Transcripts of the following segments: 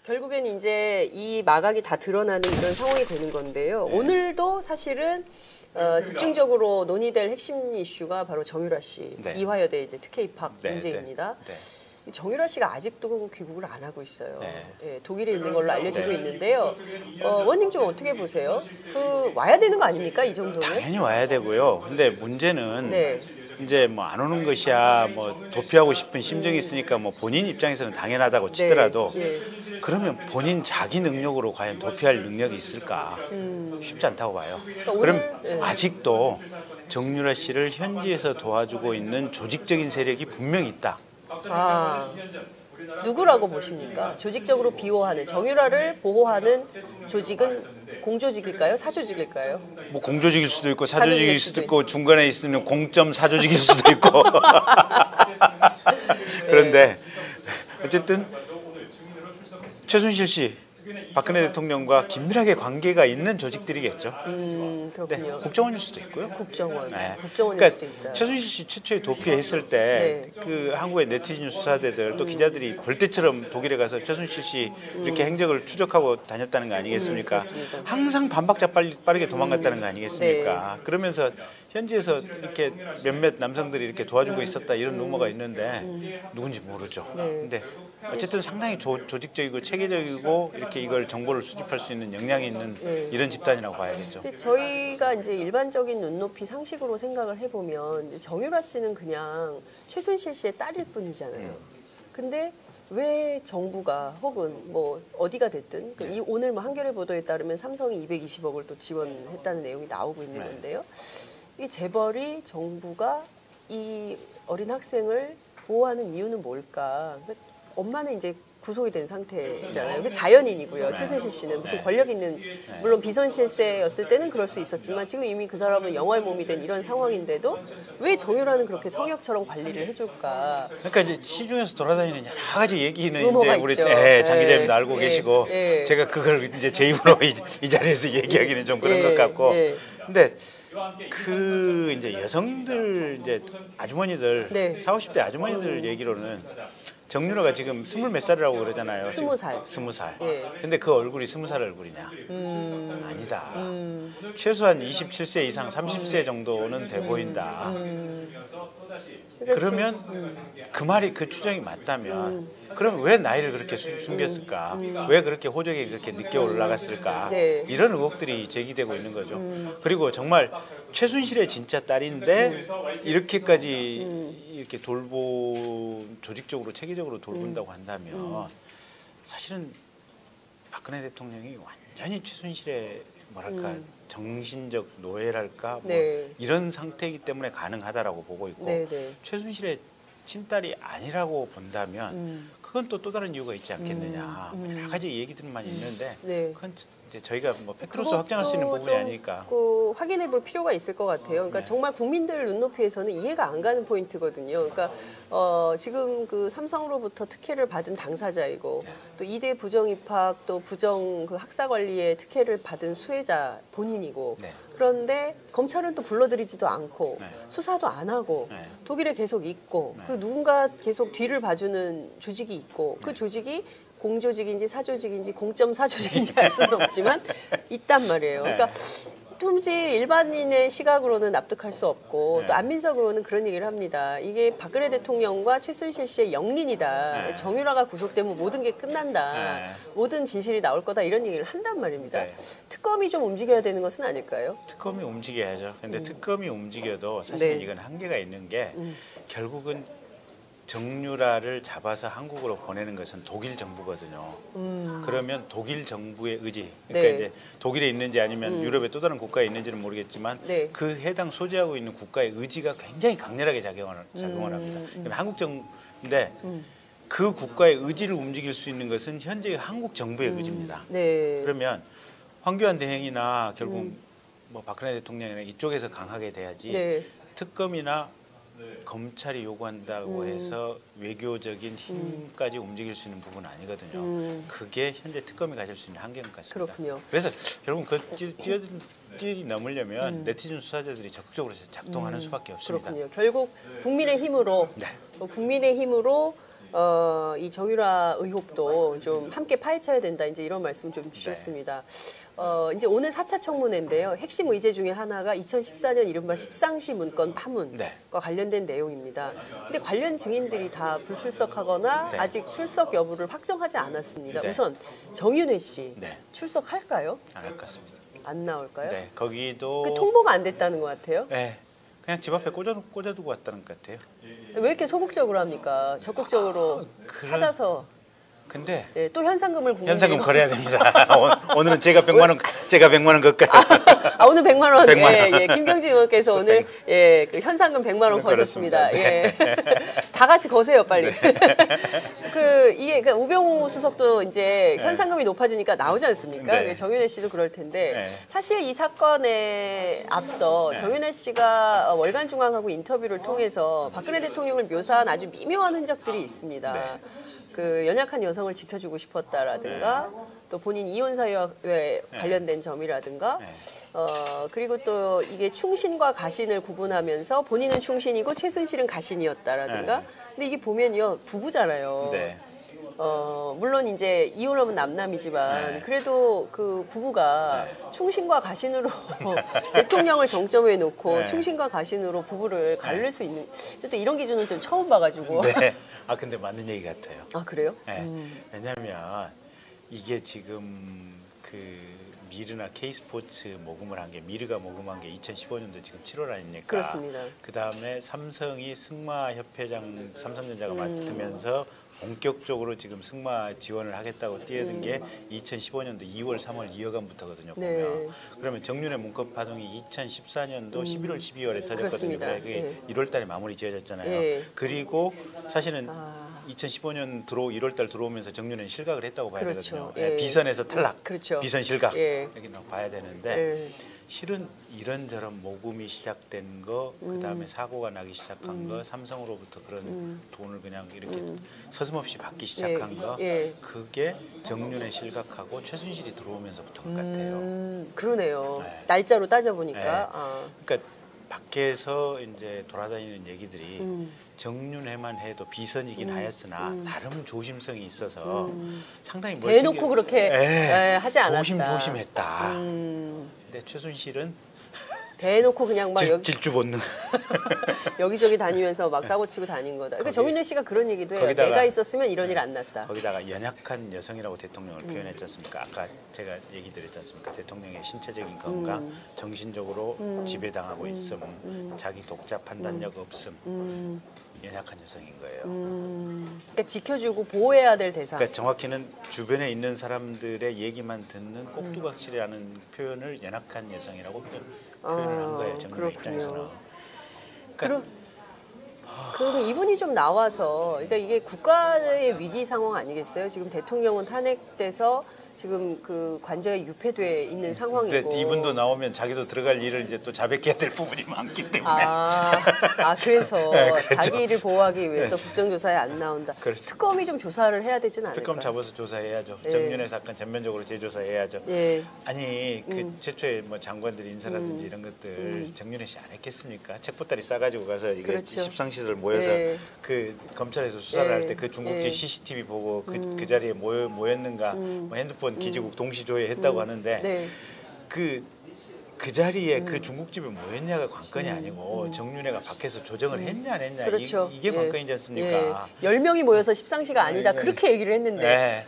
결국엔 이제 이 마각이 다 드러나는 이런 상황이 되는 건데요. 네. 오늘도 사실은 집중적으로 논의될 핵심 이슈가 바로 정유라 씨 네. 이화여대 이제 특혜 입학 네, 문제입니다. 네. 정유라 씨가 아직도 귀국을 안 하고 있어요. 네. 예, 독일에 있는 걸로 알려지고 네. 있는데요. 원님 좀 어떻게 보세요? 와야 되는 거 아닙니까? 이 정도는? 당연히 와야 되고요. 근데 문제는 네. 이제 뭐 안 오는 것이야 뭐 도피하고 싶은 심정이 있으니까 뭐 본인 입장에서는 당연하다고 치더라도 네. 그러면 본인 자기 능력으로 과연 도피할 능력이 있을까? 쉽지 않다고 봐요. 그러니까 그럼 오늘, 네. 아직도 정유라 씨를 현지에서 도와주고 있는 조직적인 세력이 분명히 있다. 아, 누구라고 보십니까? 조직적으로 비호하는 정유라를 보호하는 조직은 공조직일까요? 사조직일까요? 뭐 공조직일 수도 있고 사조직일 사조직일 수도 수도 있고 중간에 있으면 공점 사조직일 수도 있고 그런데 어쨌든 최순실 씨, 박근혜 대통령과 긴밀하게 관계가 있는 조직들이겠죠. 그렇군요. 네, 국정원일 수도 있고요. 국정원, 네. 국정원일 그러니까 수도 있다. 최순실 씨 최초에 도피했을 때 그 한국의 네티즌 수사대들 또 기자들이 벌떼처럼 독일에 가서 최순실 씨 이렇게 행적을 추적하고 다녔다는 거 아니겠습니까? 그렇습니다. 항상 반박자 빠르게 도망갔다는 거 아니겠습니까? 그러면서 현지에서 이렇게 몇몇 남성들이 이렇게 도와주고 있었다 이런 루머가 있는데 누군지 모르죠. 근데 어쨌든 상당히 조직적이고 체계적이고 이렇게 이걸 정보를 수집할 수 있는 역량이 있는 이런 집단이라고 봐야겠죠. 근데 저희가 이제 일반적인 눈높이 상식으로 생각을 해보면 이제 정유라 씨는 그냥 최순실 씨의 딸일 뿐이잖아요. 근데 왜 정부가 혹은 뭐 어디가 됐든 이 오늘 뭐 한겨레 보도에 따르면 삼성이 220억을 또 지원했다는 내용이 나오고 있는 건데요. 이 재벌이 정부가 이 어린 학생을 보호하는 이유는 뭘까? 엄마는 이제 구속이 된 상태잖아요. 그 자연인이고요. 최순실 씨는 무슨 권력 있는 물론 비선실세였을 때는 그럴 수 있었지만 지금 이미 그 사람은 영화의 몸이 된 이런 상황인데도 왜 정유라는 그렇게 성역처럼 관리를 해줄까? 그러니까 이제 시중에서 돌아다니는 여러 가지 얘기는 루머가 이제 우리 있죠. 장 기자님도 알고 계시고 제가 그걸 이제 제 입으로 이 자리에서 얘기하기는 좀 그런 것 같고 근데 그 이제 여성들 이제 아주머니들 40, 50대 아주머니들 얘기로는 정유라가 지금 20몇 살이라고 그러잖아요. 20살. 20살. 근데 그 얼굴이 20살 얼굴이냐? 아니다. 최소한 27세 이상 30세 정도는 돼 보인다. 그러면 그 말이 그 추정이 맞다면 그럼 왜 나이를 그렇게 숨겼을까? 왜 그렇게 호적이 그렇게 늦게 올라갔을까? 이런 의혹들이 제기되고 있는 거죠. 그리고 정말 최순실의 진짜 딸인데 이렇게까지 이렇게 조직적으로 체계적으로 돌본다고 한다면 사실은 박근혜 대통령이 완전히 최순실의 뭐랄까 정신적 노예랄까 뭐 이런 상태이기 때문에 가능하다라고 보고 있고 최순실의 친딸이 아니라고 본다면 그건 또 다른 이유가 있지 않겠느냐 여러 가지 얘기들만 있는데 그건 이제 저희가 뭐 팩트로서 확정할 수 있는 부분이 아니니까 확인해 볼 필요가 있을 것 같아요. 그러니까 정말 국민들 눈높이에서는 이해가 안 가는 포인트거든요. 그러니까 지금 그 삼성으로부터 특혜를 받은 당사자이고 또 이대 부정 입학 또 부정 그 학사 관리에 특혜를 받은 수혜자 본인이고 그런데 검찰은 또 불러들이지도 않고 수사도 안 하고 독일에 계속 있고 그리고 누군가 계속 뒤를 봐주는 조직이 있고 그 조직이 공조직인지 사조직인지 공점 사조직인지 알 수는 없지만 있단 말이에요. 그러니까 도무지 일반인의 시각으로는 납득할 수 없고 또 안민석 의원은 그런 얘기를 합니다. 이게 박근혜 대통령과 최순실 씨의 영린이다. 정유라가 구속되면 모든 게 끝난다. 모든 진실이 나올 거다 이런 얘기를 한단 말입니다. 특검이 좀 움직여야 되는 것은 아닐까요? 특검이 움직여야죠. 근데 특검이 움직여도 사실 이건 한계가 있는 게 결국은 정유라를 잡아서 한국으로 보내는 것은 독일 정부거든요. 그러면 독일 정부의 의지, 그러니까 이제 독일에 있는지 아니면 유럽의 또 다른 국가에 있는지는 모르겠지만 그 해당 소재하고 있는 국가의 의지가 굉장히 강렬하게 작용을 합니다. 한국 정부인데 그 국가의 의지를 움직일 수 있는 것은 현재 한국 정부의 의지입니다. 그러면 황교안 대행이나 결국 뭐 박근혜 대통령이나 이쪽에서 강하게 돼야지 특검이나 검찰이 요구한다고 해서 외교적인 힘까지 움직일 수 있는 부분은 아니거든요. 그게 현재 특검이 가질 수 있는 한계인 것 같습니다. 그렇군요. 그래서 결국 그 뛰어넘으려면 네티즌 수사자들이 적극적으로 작동하는 수밖에 없습니다. 그렇군요. 결국 국민의 힘으로 이 정유라 의혹도 좀 함께 파헤쳐야 된다. 이제 이런 말씀 좀 주셨습니다. 이제 오늘 4차 청문회인데요. 핵심 의제 중에 하나가 2014년 이른바 십상시 문건 파문과 관련된 내용입니다. 근데 관련 증인들이 다 불출석하거나 아직 출석 여부를 확정하지 않았습니다. 우선 정윤회 씨 출석할까요? 안 할 것 같습니다. 안 나올까요? 네, 거기도 그 통보가 안 됐다는 것 같아요. 네, 그냥 집 앞에 꽂아두고 왔다는 것 같아요. 왜 이렇게 소극적으로 합니까? 적극적으로 찾아서. 근데 또 현상금을 국민들이 현상금 거래해야 됩니다. 오늘은 제가 100만 원 걸까요? 오늘 100만 원. 100만 원. 예, 김경진 의원께서 오늘 그 현상금 100만 원 거셨습니다. 예. 다 같이 거세요, 빨리. 이게 우병우 수석도 이제 현상금이 높아지니까 나오지 않습니까? 네. 정윤회 씨도 그럴 텐데 네. 사실 이 사건에 앞서 정윤회 씨가 월간 중앙하고 인터뷰를 통해서 박근혜 대통령을 묘사한 아주 미묘한 흔적들이 있습니다. 네. 그 연약한 여성을 지켜주고 싶었다라든가 또 본인 이혼 사유에 관련된 점이라든가 그리고 또 이게 충신과 가신을 구분하면서 본인은 충신이고 최순실은 가신이었다라든가 근데 이게 보면요 부부잖아요. 네. 물론 이제 이혼하면 남남이지만 그래도 그 부부가 충신과 가신으로 대통령을 정점에 놓고 충신과 가신으로 부부를 가를 수 있는 또 이런 기준은 좀 처음 봐가지고. 네. 근데 맞는 얘기 같아요. 아 그래요? 네. 왜냐하면 이게 지금 그 미르나 K스포츠 모금을 한 게 미르가 모금한 게 2015년도 지금 7월 아닙니까? 그렇습니다. 그 다음에 삼성이 승마 협회장 삼성전자가 맡으면서 본격적으로 지금 승마 지원을 하겠다고 뛰어든 게 2015년도 2월, 3월 이어간부터거든요. 보면 그러면 정윤회 문건 파동이 2014년도 11월, 12월에 터졌거든요. 그렇습니다. 그게 1월달에 마무리 지어졌잖아요. 그리고 사실은 2015년 1월달 들어오면서 정윤회는 실각을 했다고 봐야 되거든요. 비선에서 탈락, 비선 실각 여기 봐야 되는데 실은 이런저런 모금이 시작된 거, 그 다음에 사고가 나기 시작한 거, 삼성으로부터 그런 돈을 그냥 이렇게 서슴없이 받기 시작한 거, 그게 정윤회 실각하고 최순실이 들어오면서부터인 것 같아요. 그러네요. 날짜로 따져보니까. 그러니까 밖에서 이제 돌아다니는 얘기들이 정윤회만 해도 비선이긴 하였으나 나름 조심성이 있어서 상당히 대놓고 그렇게 하지 않았다. 조심했다. 근데 최순실은 대놓고 그냥 막 질주 본능. 여기저기 다니면서 막 사고치고 다닌 거다. 그러니까 정윤회 씨가 그런 얘기도 해요. 내가 있었으면 이런 일 안 났다. 거기다가 연약한 여성이라고 대통령을 표현했지 않습니까? 아까 제가 얘기 드렸지 않습니까? 대통령의 신체적인 건강, 정신적으로 지배당하고 있음, 자기 독자 판단력 없음, 연약한 여성인 거예요. 그러니까 지켜주고 보호해야 될 대상. 그러니까 정확히는 주변에 있는 사람들의 얘기만 듣는 꼭두각시라는 표현을 연약한 여성이라고 표현을 한 거예요. 정윤회 입장에서는. 그리고 이분이 좀 나와서, 그러니까 이게 국가의 위기 상황 아니겠어요? 지금 대통령은 탄핵돼서 지금 그 관저에 유폐돼 있는 상황이고. 이분도 나오면 자기도 들어갈 일을 이제 또 자백해야 될 부분이 많기 때문에. 그래서 그렇죠. 자기 일을 보호하기 위해서 국정조사에 안 나온다. 그렇죠. 특검이 좀 조사를 해야 되진 않을까요? 특검 잡아서 조사해야죠. 정윤회 사건 전면적으로 재조사해야죠. 아니 그 최초에 뭐 장관들 인사라든지 이런 것들 정윤회 씨 안 했겠습니까? 책보따리 싸가지고 가서 이게 십상시들 모여서 그 검찰에서 수사를 할 때 그 중국지 CCTV 보고 그 자리에 모였는가 뭐 핸드폰 기지국 동시조회했다고 하는데 그 자리에 그 중국집에 모였냐가 관건이 아니고 정윤회가 밖에서 조정을 했냐 안 했냐 이게 관건이지 않습니까? 10명이 모여서 십상시가 아니다 그렇게 얘기를 했는데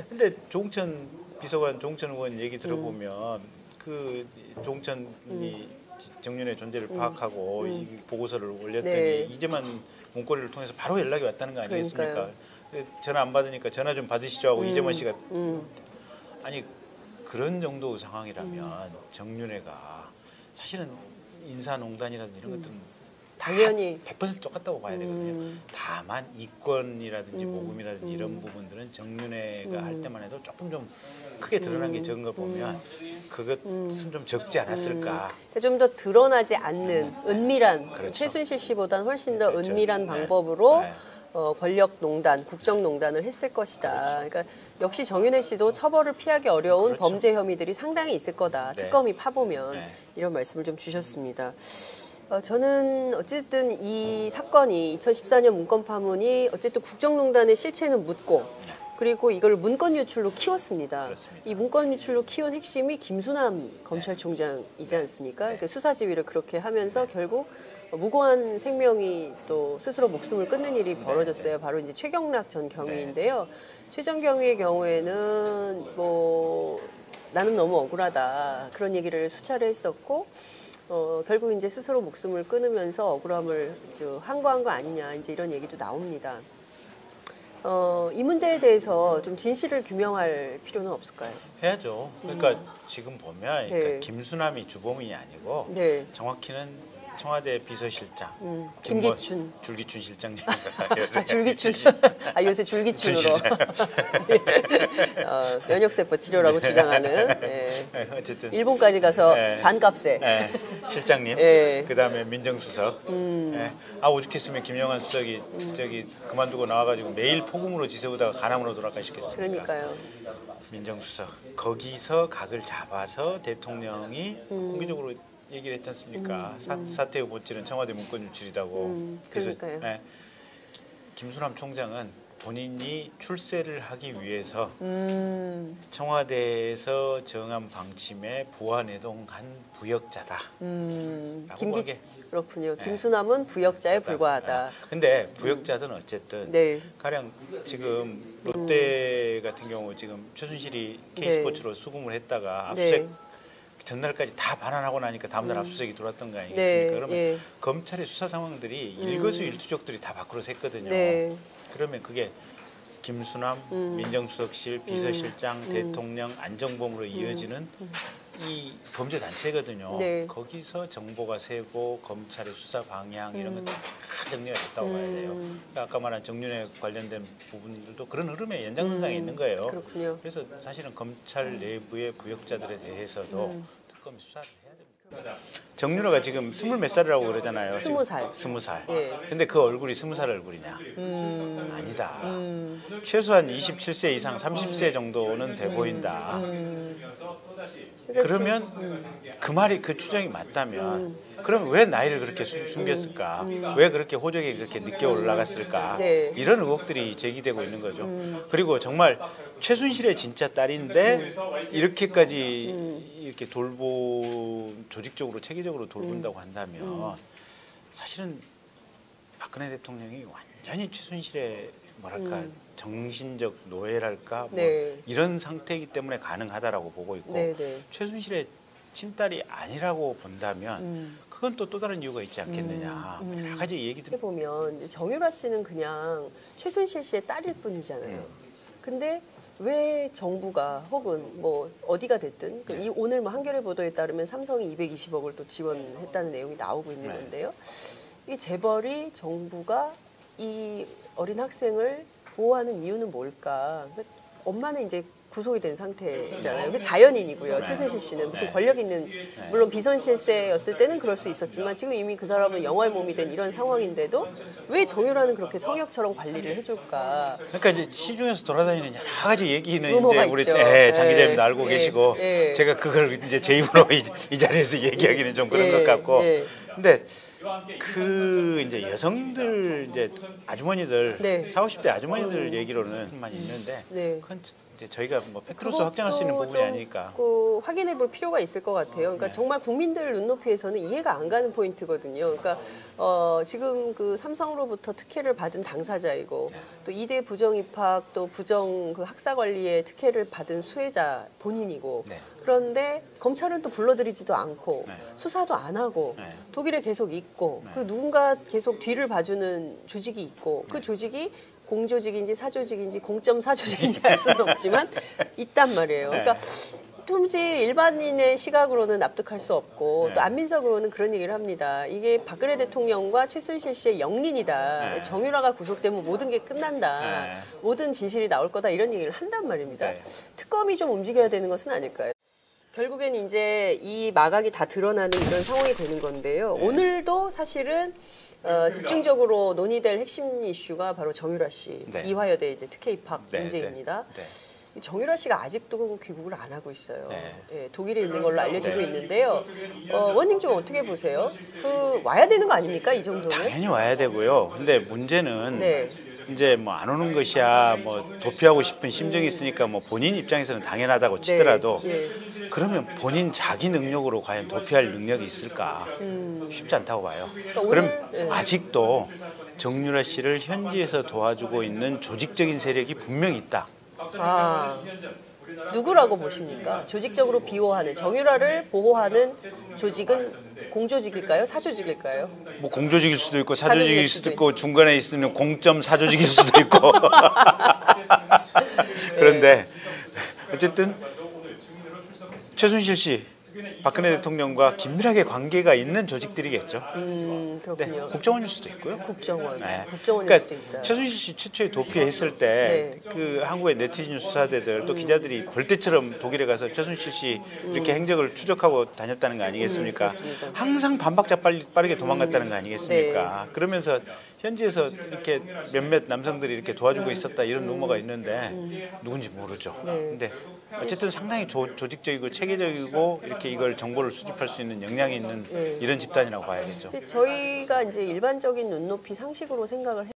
근데 종천 비서관 종천 의원 얘기 들어보면 그 종천이 정윤회 존재를 파악하고 이 보고서를 올렸더니 이제만 문고리를 통해서 바로 연락이 왔다는 거 아니겠습니까? 전화 안 받으니까 전화 좀 받으시죠 하고 이재만 씨가 아니 그런 정도 상황이라면 정윤회가 사실은 인사농단이라든지 이런 것들은 당연히 100% 똑같다고 봐야 되거든요. 다만 이권이라든지 모금이라든지 이런 부분들은 정윤회가 할 때만 해도 조금 좀 크게 드러난 게 적은 거 보면 그것은 좀 적지 않았을까. 좀 더 드러나지 않는 은밀한 최순실 씨보다는 훨씬 더 은밀한 방법으로 권력농단, 국정농단을 했을 것이다. 그러니까 역시 정윤회 씨도 처벌을 피하기 어려운 범죄 혐의들이 상당히 있을 거다. 특검이 파보면 이런 말씀을 좀 주셨습니다. 저는 어쨌든 이 사건이 2014년 문건 파문이 어쨌든 국정농단의 실체는 묻고 그리고 이걸 문건 유출로 키웠습니다. 그렇습니다. 이 문건 유출로 키운 핵심이 김수남 검찰총장이지 않습니까? 그러니까 수사지휘를 그렇게 하면서 결국 무고한 생명이 또 스스로 목숨을 끊는 일이 벌어졌어요. 바로 이제 최경락 전 경위인데요. 최 전 경위의 경우에는 뭐 나는 너무 억울하다 그런 얘기를 수차례 했었고 결국 이제 스스로 목숨을 끊으면서 억울함을 항거한 거 아니냐 이제 이런 얘기도 나옵니다. 이 문제에 대해서 좀 진실을 규명할 필요는 없을까요? 해야죠. 그러니까 지금 보면 그러니까 네. 김수남이 주범이 아니고 네. 정확히는 청와대 비서실장 김기춘. 줄기춘 실장님. 줄기춘. 요새 줄기춘으로 면역세포 치료라고 주장하는 어쨌든 일본까지 가서 반값에 실장님. 예. 그다음에 민정수석. 오죽했으면 김영환 수석이 저기 그만두고 나와가지고 매일 폭음으로 지새우다가 간암으로 돌아가시겠습니까? 그러니까요. 민정수석 거기서 각을 잡아서 대통령이 공개적으로 얘기를 했지 않습니까? 사퇴의 본질은 청와대 문건 유출이라고. 그러니까요. 김수남 총장은 본인이 출세를 하기 위해서 청와대에서 정한 방침에 부안해동한 부역자다. 그렇군요. 김수남은 부역자에 불과하다. 근데 부역자든 어쨌든 네. 가령 지금 롯데 같은 경우 지금 최순실이 K스포츠로 수금을 했다가 압수수색 전날까지 다 반환하고 나니까 다음날 압수수색이 들어왔던 거 아니겠습니까? 네, 그러면 검찰의 수사 상황들이 일거수일투족들이 다 밖으로 샜거든요. 네. 그러면 그게 김수남, 민정수석실, 비서실장, 대통령, 안정범으로 이어지는 이 범죄 단체거든요. 네. 거기서 정보가 새고 검찰의 수사 방향 이런 것들 다 정리가 됐다고 봐야 돼요. 그러니까 아까 말한 정윤회 관련된 부분들도 그런 흐름의 연장선상에 있는 거예요. 그렇군요. 그래서 사실은 검찰 내부의 부역자들에 대해서도 특검 수사를 해야 됩니다. 정윤호가 지금 20몇 살이라고 그러잖아요. 20살. 20살. 예. 근데 그 얼굴이 20살 얼굴이냐? 아니다. 최소한 27세 이상 30세 정도는 돼 보인다. 그러면 그 말이 그 추정이 맞다면 그럼 왜 나이를 그렇게 숨겼을까? 왜 그렇게 호적이 그렇게 늦게 올라갔을까? 네. 이런 의혹들이 제기되고 있는 거죠. 그리고 정말 최순실의 진짜 딸인데 이렇게까지 이렇게 조직적으로 체계적으로 돌본다고 한다면 사실은 박근혜 대통령이 완전히 최순실의 뭐랄까 정신적 노예랄까 네. 이런 상태이기 때문에 가능하다라고 보고 있고 네, 네. 최순실의 친딸이 아니라고 본다면 그건 또 다른 이유가 있지 않겠느냐 여러 가지 얘기들. 이렇게 보면 정유라 씨는 그냥 최순실 씨의 딸일 뿐이잖아요. 근데 왜 정부가 혹은 뭐 어디가 됐든 이 오늘 뭐 한겨레 보도에 따르면 삼성이 220억을 또 지원했다는 내용이 나오고 있는 건데요. 이 재벌이 정부가 이 어린 학생을 보호하는 이유는 뭘까? 엄마는 이제 구속이 된 상태잖아요. 그 자연인이고요. 최순실 씨는 무슨 권력 있는, 물론 비선실세였을 때는 그럴 수 있었지만 지금 이미 그 사람은 영화의 몸이 된 이런 상황인데도 왜 정유라는 그렇게 성역처럼 관리를 해줄까? 그러니까 이제 시중에서 돌아다니는 여러 가지 얘기는 루머가 이제 우리 있죠. 장 기자님도 알고 계시고 제가 그걸 이제 제 입으로 이 자리에서 얘기하기는 좀 그런 것 같고. 근데 그 이제 여성들 이제 아주머니들 40, 50대 아주머니들 얘기로는 많이 있는데 그건 이제 저희가 뭐 팩트로서 확정할 수 있는 부분이 아니니까 확인해 볼 필요가 있을 것 같아요. 그러니까 정말 국민들 눈높이에서는 이해가 안 가는 포인트거든요. 그러니까 지금 그 삼성으로부터 특혜를 받은 당사자이고 또 이대 부정 입학 또 부정 그 학사 관리에 특혜를 받은 수혜자 본인이고 그런데 검찰은 또 불러들이지도 않고 수사도 안 하고 독일에 계속 있고 그리고 누군가 계속 뒤를 봐주는 조직이 있고 그 조직이 공조직인지 사조직인지 공점사조직인지 알 수는 없지만 있단 말이에요. 그러니까 도무지 일반인의 시각으로는 납득할 수 없고 또 안민석 의원은 그런 얘기를 합니다. 이게 박근혜 대통령과 최순실 씨의 영린이다. 정유라가 구속되면 모든 게 끝난다. 모든 진실이 나올 거다 이런 얘기를 한단 말입니다. 특검이 좀 움직여야 되는 것은 아닐까요? 결국엔 이제 이 마각이 다 드러나는 이런 상황이 되는 건데요. 오늘도 사실은 집중적으로 논의될 핵심 이슈가 바로 정유라 씨 이화여대 이제 특혜 입학 문제입니다. 정유라 씨가 아직도 귀국을 안 하고 있어요. 네. 예, 독일에 있는 걸로 알려지고 네. 있는데요. 원님 좀 어떻게 보세요? 와야 되는 거 아닙니까? 이 정도는? 당연히 와야 되고요. 근데 문제는 네. 이제 뭐 안 오는 것이야 뭐 도피하고 싶은 심정이 있으니까 뭐 본인 입장에서는 당연하다고 치더라도 예. 그러면 본인 자기 능력으로 과연 도피할 능력이 있을까? 쉽지 않다고 봐요. 오늘, 그럼 예. 아직도 정유라 씨를 현지에서 도와주고 있는 조직적인 세력이 분명히 있다. 아, 누구라고 보십니까? 조직적으로 비호하는, 정유라를 보호하는 조직은 공조직일까요? 사조직일까요? 뭐 공조직일 수도 있고 사조직일 사조직일 수도 수도 있고 중간에 있으면 공점 사조직일 수도 있고 그런데 어쨌든 최순실 씨, 박근혜 대통령과 긴밀하게 관계가 있는 조직들이겠죠. 네, 그렇군요. 국정원일 수도 있고요. 국정원, 네. 국정원일 그러니까 수도 있다. 최순실 씨 최초에 도피했을 때 그 한국의 네티즌 수사대들 또 기자들이 벌떼처럼 독일에 가서 최순실 씨 이렇게 행적을 추적하고 다녔다는 거 아니겠습니까? 그렇습니다. 항상 반박자 빠르게 도망갔다는 거 아니겠습니까? 그러면서 현지에서 이렇게 몇몇 남성들이 이렇게 도와주고 있었다 이런 루머가 있는데 누군지 모르죠. 근데 어쨌든 상당히 조직적이고 체계적이고 이렇게 이걸 정보를 수집할 수 있는 역량이 있는 이런 집단이라고 봐야겠죠. 근데 저희가 이제 일반적인 눈높이 상식으로 생각을